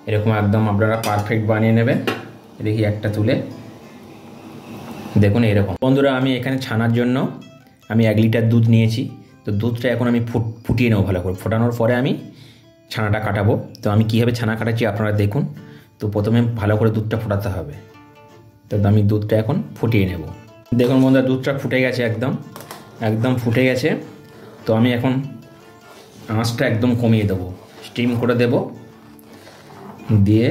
এরকম একদম আপনারা পারফেক্ট বানিয়ে নেবেন। দেখি একটা তুলে দেখুন এরকম। বন্ধুরা আমি এখানে ছানার জন্য আমি 1 লিটার দুধ নিয়েছি। তো দুধটা এখন আমি ফুটিয়ে নেবো ভালো করে। ফোটানোর পরে আমি ছানাটা কাটাবো। তো আমি কীভাবে ছানা কাটাচ্ছি আপনারা দেখুন। তো প্রথমে ভালো করে দুধটা ফোটাতে হবে। তো আমি দুধটা এখন ফুটিয়ে নেব। দেখুন বন্ধুরা দুধটা ফুটে গেছে, একদম ফুটে গেছে। তো আমি এখন আঁচটা একদম কমিয়ে দেবো, স্টিম করে দেব। দিয়ে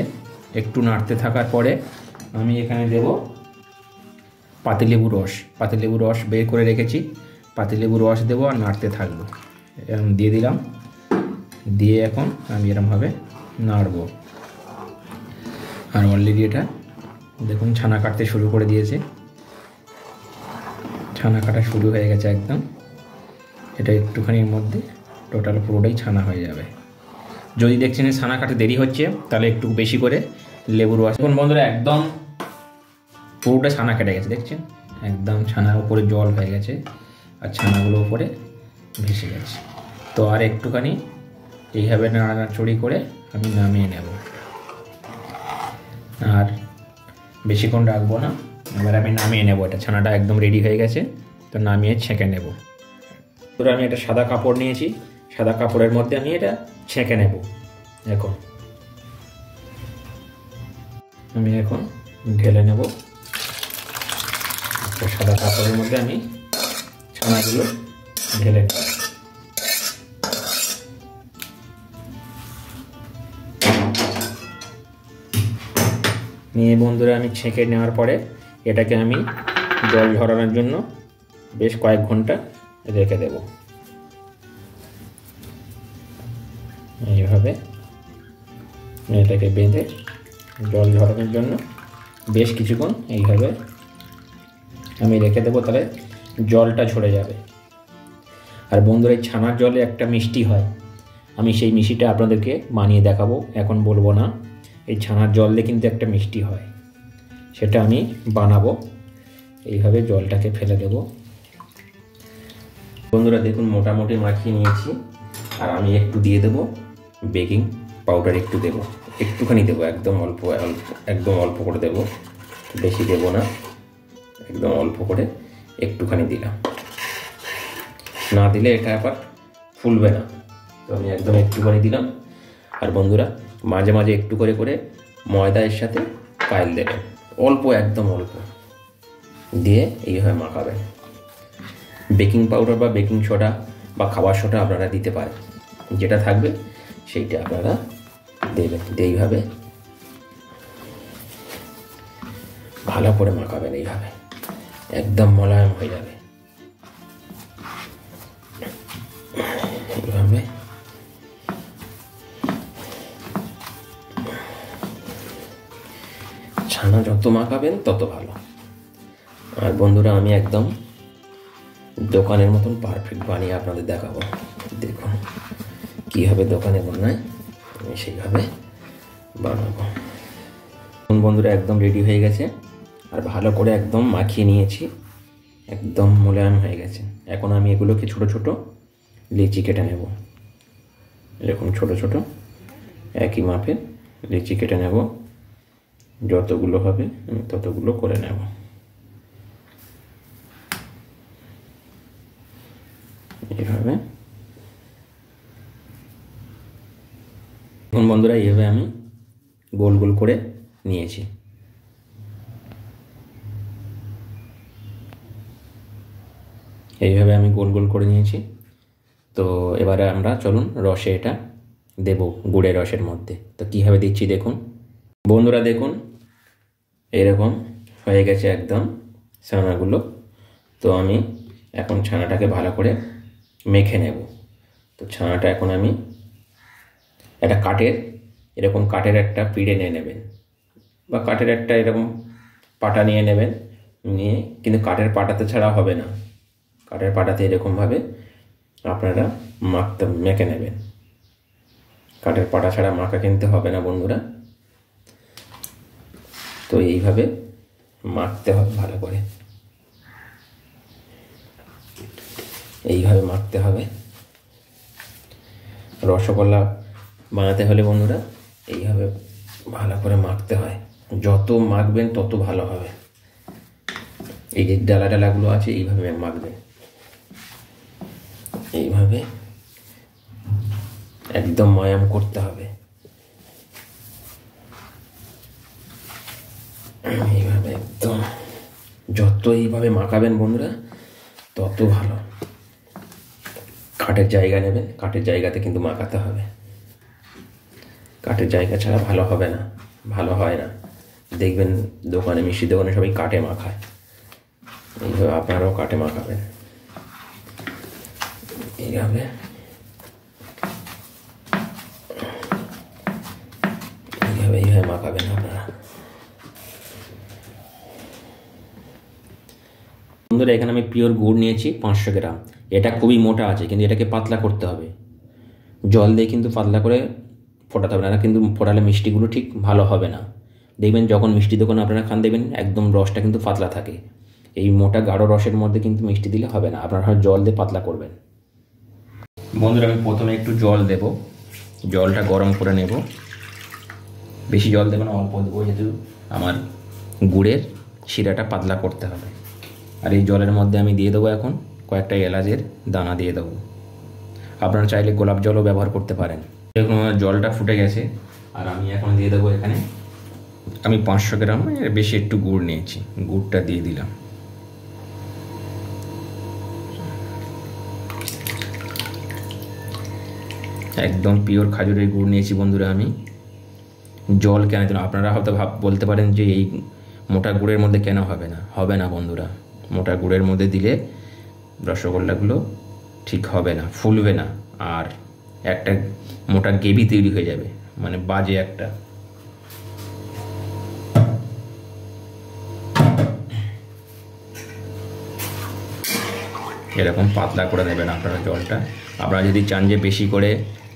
একটু নাড়তে থাকার পরে আমি এখানে দেব পাতিলেবু রস বের করে রেখেছি। পাতিলেবু রস দেবো আর নাড়তে থাকবো। এরকম দিয়ে দিলাম। দিয়ে এখন আমি এরকমভাবে নাড়বো। আর অলরেডি এটা দেখুন ছানা কাটতে শুরু করে দিয়েছে। ছানা কাটা শুরু হয়ে গেছে একদম। এটা একটুখানির মধ্যে টোটাল পুরোটাই ছানা হয়ে যাবে। যদি দেখছেন ছানা কাটতে দেরি হচ্ছে তাহলে একটু বেশি করে লেবুর রস। এখন বন্ধুরা একদম পুরোটা ছানা কেটে গেছে, দেখছেন একদম ছানার উপরে জল হয়ে গেছে আর ছানাগুলো উপরে ভেসে গেছে। তো আর একটুখানি এইভাবে নাড়ানাড়ি করে আমি নামিয়ে নেব। আর বেশিক্ষণ রাখবো না, এবার আমি নামিয়ে নেব। এটা ছানাটা একদম রেডি হয়ে গেছে। তো নামিয়ে ছেঁকে নেব। তো আমি একটা সাদা কাপড় নিয়েছি, সাদা কাপড়ের মধ্যে আমি এটা ছেঁকে নেব। আমি এখন ঢেলে নেব। সাদা কাপড়ের মধ্যে আমি ছানাগুলো ঢেলে নেব। নিয়ে বন্ধুরা আমি ছেঁকে নেওয়ার পরে এটাকে আমি জল ঝরানোর জন্য বেশ কয়েক ঘন্টা রেখে দেব। এইভাবে এটাকে বেঁধে জল ঝরানোর জন্য বেশ কিছুক্ষণ এইভাবে আমি রেখে দেবো, তাহলে জলটা ঝরে যাবে। আর বন্ধুরা এই ছানার জলে একটা মিষ্টি হয়, আমি সেই মিষ্টিটা আপনাদেরকে বানিয়ে দেখাবো, এখন বলবো না। এই ছানার জল দিয়ে কিন্তু একটা মিষ্টি হয়, সেটা আমি বানাবো। এইভাবে জলটাকে ফেলে দেব। বন্ধুরা দেখুন মোটামুটি মাখিয়ে নিয়েছি। আর আমি একটু দিয়ে দেব বেকিং পাউডার, একটুখানি দেবো, একদম অল্প করে দেব, বেশি দেব না, একদম অল্প করে একটুখানি দিলাম। না দিলে এটা আবার ফুলবে না। তো আমি একদম একটুখানি দিলাম। আর বন্ধুরা মাঝে মাঝে একটু করে করে ময়দা এর সাথে পাইল দেবেন, একদম অল্প দিয়ে এইভাবে মাখাবেন। বেকিং পাউডার বা বেকিং সোডা বা খাবার সোডা আপনারা দিতে পারেন, যেটা থাকবে সেইটা আপনারা দেবেন। এইভাবে ভালো করে মাখাবেন, এইভাবে একদম মোলায়েম হয়ে যাবে। এইভাবে ছানা যত মাখাবেন তত ভালো। আর বন্ধুরা আমি একদম দোকানের মতন পারফেক্ট বানিয়ে আপনাদের দেখাবো। দেখুন কীভাবে দোকানে বানায়, আমি সেইভাবে বানাবো। বন্ধুরা একদম রেডি হয়ে গেছে। আর ভালো করে একদম মাখিয়ে নিয়েছি, একদম মোলায়েম হয়ে গেছে। এখন আমি এগুলোকে ছোট ছোট লিচি কেটে নেব। এরকম ছোট ছোট একই মাপের লিচি কেটে নেব। যতগুলো হবে আমি ততগুলো করে নেব। এইভাবে এখন বন্ধুরা এইভাবে আমি গোল গোল করে নিয়েছি। এইভাবে আমি গোল গোল করে নিয়েছি। তো এবারে আমরা চলুন রসে এটা দেব, গুড়ের রসের মধ্যে। তো কীভাবে দিচ্ছি দেখুন বন্ধুরা, দেখুন এরকম হয়ে গেছে একদম ছানাগুলো। তো আমি এখন ছানাটাকে ভালো করে মেখে নেব। তো ছানাটা এখন আমি একটা এরকম কাঠের একটা পিঁড়ে নিয়ে নেবেন, বা কাঠের একটা এরকম পাটা নিয়ে নেবেন। নিয়ে কিন্তু কাঠের পাটাতে ছাড়া হবে না, কাঠের পাটাতে এরকমভাবে আপনারা মেখে নেবেন। কাঠের পাটা ছাড়া মাখা কিনতে হবে না বন্ধুরা। তো এইভাবে মাখতে হবে ভালো করে, এইভাবে মাখতে হবে। রসগোল্লা বানাতে হলে বন্ধুরা এইভাবে ভালো করে মাখতে হয়, যত মাখবেন তত ভালো হবে। এই যে ডালা ডালাগুলো আছে এইভাবে মাখবেন, এইভাবে একদম ময়াম করতে হবে। এইভাবে একদম যত এইভাবে মাখাবেন বন্ধুরা তত ভালো। কাঠের জায়গা নেবেন, কাঠের জায়গাতে কিন্তু মাখাতে হবে, কাঠের জায়গা ছাড়া ভালো হবে না, ভালো হয় না। দেখবেন দোকানে, মিষ্টি দোকানে সবাই কাঠে মাখায়, এইভাবে আপনারাও কাঠে মাখাবেন। এইভাবে এইভাবে মাখাবেন আপনারা। বন্ধুরা এখানে আমি পিওর গুড় নিয়েছি 500 গ্রাম। এটা খুবই মোটা আছে, কিন্তু এটাকে পাতলা করতে হবে, জল দিয়ে কিন্তু পাতলা করে ফোটাতে হবে না, কিন্তু ফোটালে মিষ্টিগুলো ঠিক ভালো হবে না। দেখবেন যখন মিষ্টি দোকানে আপনারা খান দেখবেন একদম রসটা কিন্তু পাতলা থাকে। এই মোটা গাঢ় রসের মধ্যে কিন্তু মিষ্টি দিলে হবে না, আপনারা জল দিয়ে পাতলা করবেন। বন্ধুরা আমি প্রথমে একটু জল দেব, জলটা গরম করে নেব, বেশি জল দেবো না, অল্প দেবো, যেহেতু আমার গুড়ের শিরাটা পাতলা করতে হবে। আর এই জলের মধ্যে আমি দিয়ে দেবো এখন কয়েকটা এলাচের দানা দিয়ে দেবো। আপনারা চাইলে গোলাপ জলও ব্যবহার করতে পারেন। দেখুন আমার জলটা ফুটে গেছে, আর আমি এখন দিয়ে দেবো এখানে, আমি 500 গ্রাম বেশি একটু গুড় নিয়েছি, গুড়টা দিয়ে দিলাম। একদম পিওর খাজুরের গুড় নিয়েছি বন্ধুরা আমি। জল কেন দিলাম, আপনারা হয়তো বলতে পারেন যে এই মোটা গুড়ের মধ্যে কেন হবে না। হবে না বন্ধুরা, মোটা গুড়ের মধ্যে দিলে রসগোল্লাগুলো ঠিক হবে না, ফুলবে না, আর একটা মোটা গ্রেভি তৈরি হয়ে যাবে, মানে বাজে একটা। এরকম পাতলা করে নেবেন আপনারা জলটা। আপনারা যদি চান যে বেশি করে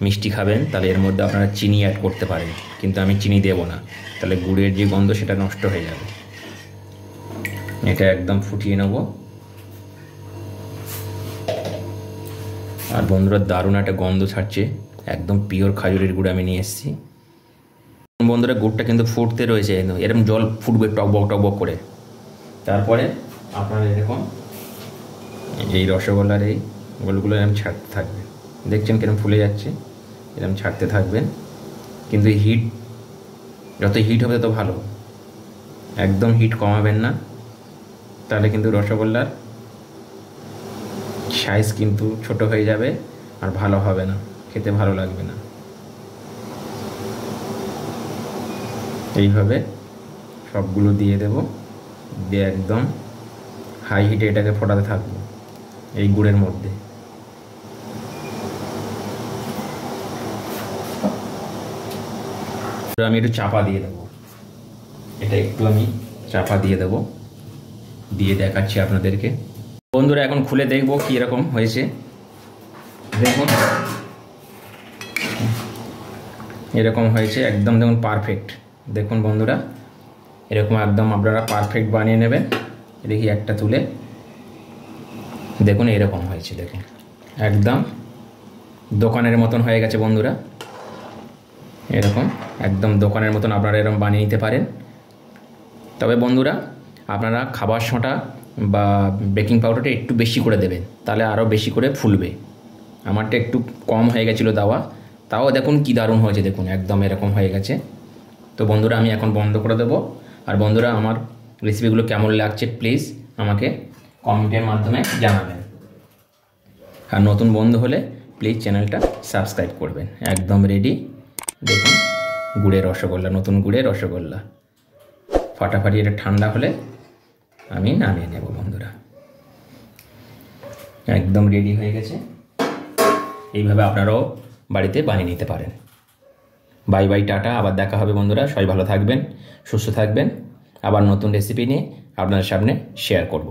মিষ্টি খাবেন তাহলে এর মধ্যে আপনারা চিনি অ্যাড করতে পারেন, কিন্তু আমি চিনি দেব না, তাহলে গুড়ের যে গন্ধ সেটা নষ্ট হয়ে যাবে। এটা একদম ফুটিয়ে নেব। আর বন্ধুরা দারুণ একটা গন্ধ ছাড়ছে, একদম পিওর খাজুরের গুড় আমি নিয়ে এসেছি। বন্ধুরা গুড়টা কিন্তু ফুটতে রয়েছে, এরকম জল ফুটবে টকবক টকবক করে। তারপরে আপনারা এরকম এই রসগোল্লার এই গোলগুলো এরকম ছাড়তে থাকবেন, দেখছেন কিরকম ফুলে যাচ্ছে, এরকম ছাড়তে থাকবেন। কিন্তু হিট যত হিট হবে তত ভালো, একদম হিট কমাবেন না, তাহলে কিন্তু রসগোল্লার সাইজ কিন্তু ছোট হয়ে যাবে আর ভালো হবে না, খেতে ভালো লাগবে না। এইভাবে সবগুলো দিয়ে দেব, দিয়ে একদম হাই হিটে এটাকে ফোটাতে থাকবো এই গুড়ের মধ্যে। আমি একটু চাপা দিয়ে দেবো, এটা একটু আমি চাপা দিয়ে দেবো, দিয়ে দেখাচ্ছি আপনাদেরকে। বন্ধুরা এখন খুলে দেখবো কি রকম হয়েছে। দেখুন এরকম হয়েছে, একদম দেখুন পারফেক্ট। দেখুন বন্ধুরা এরকম একদম আপনারা পারফেক্ট বানিয়ে নেবেন। দেখি একটা তুলে দেখুন এরকম হয়েছে, দেখুন একদম দোকানের মতন হয়ে গেছে বন্ধুরা। এরকম একদম দোকানের মতন আপনারা এরকম বানিয়ে নিতে পারেন। তবে বন্ধুরা আপনারা খাবার সোঁটা বা বেকিং পাউডারটা একটু বেশি করে দেবেন, তাহলে আরও বেশি করে ফুলবে। আমারটা একটু কম হয়ে গেছিলো দেওয়া, তাও দেখুন কি দারুণ হয়েছে, দেখুন একদম এরকম হয়ে গেছে। তো বন্ধুরা আমি এখন বন্ধ করে দেবো। আর বন্ধুরা আমার রেসিপিগুলো কেমন লাগছে প্লিজ আমাকে কমেন্টের মাধ্যমে জানাবেন। আর নতুন বন্ধু হলে প্লিজ চ্যানেলটা সাবস্ক্রাইব করবেন। একদম রেডি, দেখুন গুড়ের রসগোল্লা, নতুন গুড়ের রসগোল্লা। ফাটাফাটি এটা ঠান্ডা হলে আমি নামিয়ে নেব বন্ধুরা। একদম রেডি হয়ে গেছে, এইভাবে আপনারাও বাড়িতে বানিয়ে নিতে পারেন। বাই বাই, টাটা, আবার দেখা হবে বন্ধুরা। সবাই ভালো থাকবেন, সুস্থ থাকবেন। আবার নতুন রেসিপি নিয়ে আপনাদের সামনে শেয়ার করব।